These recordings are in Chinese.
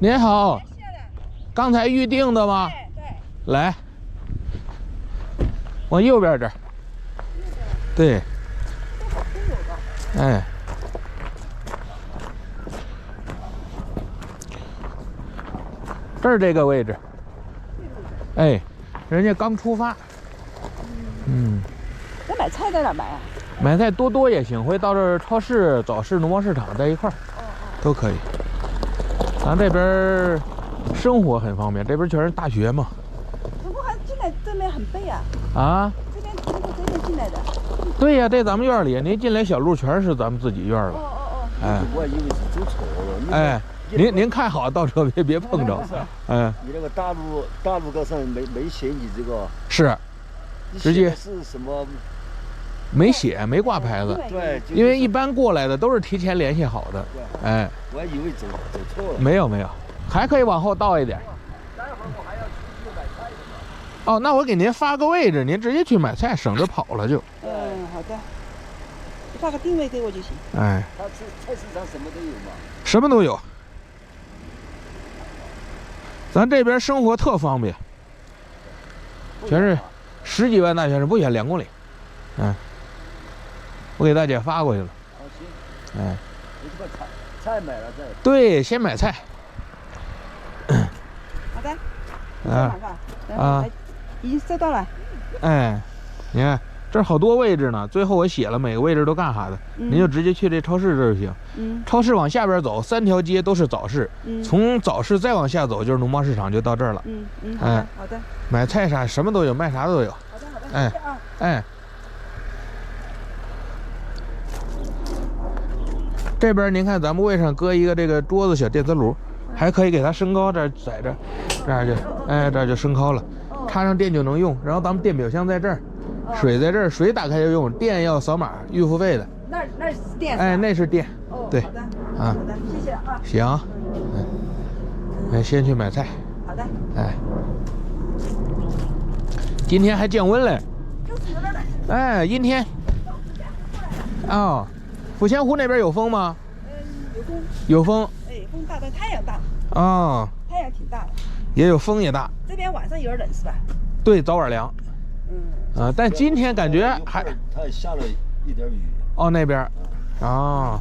您好，刚才预定的吗？对。来，往右边这儿。对。哎。这儿这个位置。哎，人家刚出发。嗯。那买菜在哪买啊？买菜多多也行，会到这儿超市、早市、农贸市场在一块儿，都可以。咱这边生活很方便，这边全是大学嘛。怎么还进来这边很背啊？啊？这边进来的。对呀，在咱们院里，您进来小路全是咱们自己院了。哎。我以为是走错了。哎，您看好倒车别碰着。哎。你那个大路高上没写你这个。是。直接是什么？没写，没挂牌子。对。因为一般过来的都是提前联系好的。哎。我还以为走错了。没有，还可以往后倒一点。待会儿我还要去买菜的嘛。哦，那我给您发个位置，您直接去买菜，省着跑了就。好的。你发个定位给我就行。哎。他菜市场什么都有嘛？什么都有。咱这边生活特方便，全是10几万大学生，不远2公里。我给大姐发过去了。行。哎。你这个菜买了再。对，先买菜。好的。啊。已经收到了。哎，你看这儿好多位置呢，最后我写了每个位置都干啥的，您就直接去这超市这就行。超市往下边走，3条街都是早市。从早市再往下走就是农贸市场，就到这儿了。好的。买菜啥什么都有，卖啥都有。好的。哎。这边您看，咱们位上搁一个这个桌子小电磁炉，还可以给它升高，这儿在这，这样就，哎，这儿就升高了，插上电就能用。然后咱们电表箱在这儿，水在这儿，水打开就用，电要扫码预付费的。那是电。哎，那是电。对。好的。好的，谢谢啊。行。哎，先去买菜。好的。哎。今天还降温嘞。哎，阴天。哦。抚仙湖那边有风吗？有风。有风。哎，风大的，太阳大。啊。太阳挺大的。也有风也大。这边晚上有点冷是吧？对，早晚凉。但今天感觉还。它也下了一点雨。哦，那边。啊。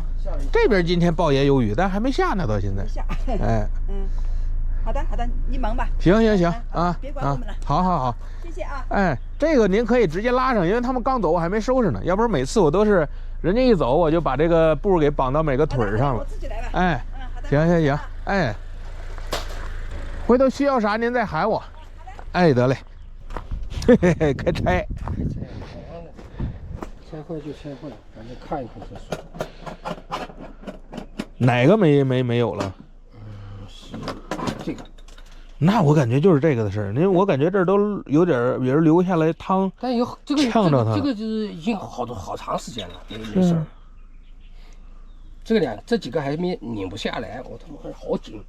这边今天报也有雨，但还没下呢，到现在。下。哎。好的，你忙吧。行啊。别管我们了。好。谢谢啊。哎，这个您可以直接拉上，因为他们刚走，我还没收拾呢。要不然每次我都是。人家一走，我就把这个布给绑到每个腿上了。我自己来吧。哎，行。哎，回头需要啥您再喊我。哎，得嘞。嘿，开拆。拆坏就拆坏，反正看一看再说。哪个没有了？是这个。那我感觉就是这个的事儿，因为我感觉这儿都有点也是留下来汤，但有这个呛着它，这个就是已经好长时间了，没事儿。这几个还没拧不下来，我他妈还好紧，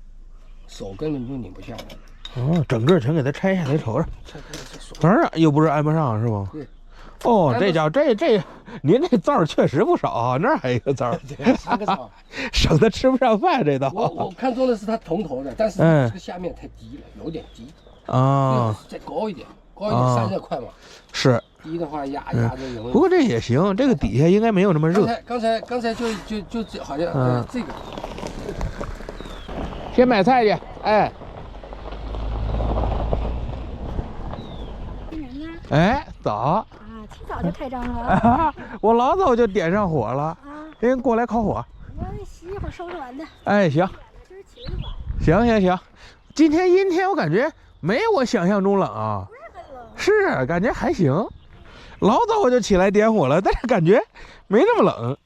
手根本就拧不下来。哦，整个全给它拆下来瞅瞅。拆开再说。反正又不是安不上是吧？对。哦，这家这，您这灶确实不少啊，那儿还有一个灶，对，3个灶，省得吃不上饭这道。我看中的是它铜头的，但是这个下面太低了，有点低啊，再高一点，30块嘛。是。低的话压着容易。不过这也行，这个底下应该没有那么热。刚才就好像这个。先买菜去，哎。哎，早啊！挺早就开张了。我老早就点上火了。您过来烤火。我洗一会儿收拾完的。哎，行。今儿起得晚。行。今天阴天，我感觉没我想象中冷啊。不是很冷。是，感觉还行。老早我就起来点火了，但是感觉没那么冷。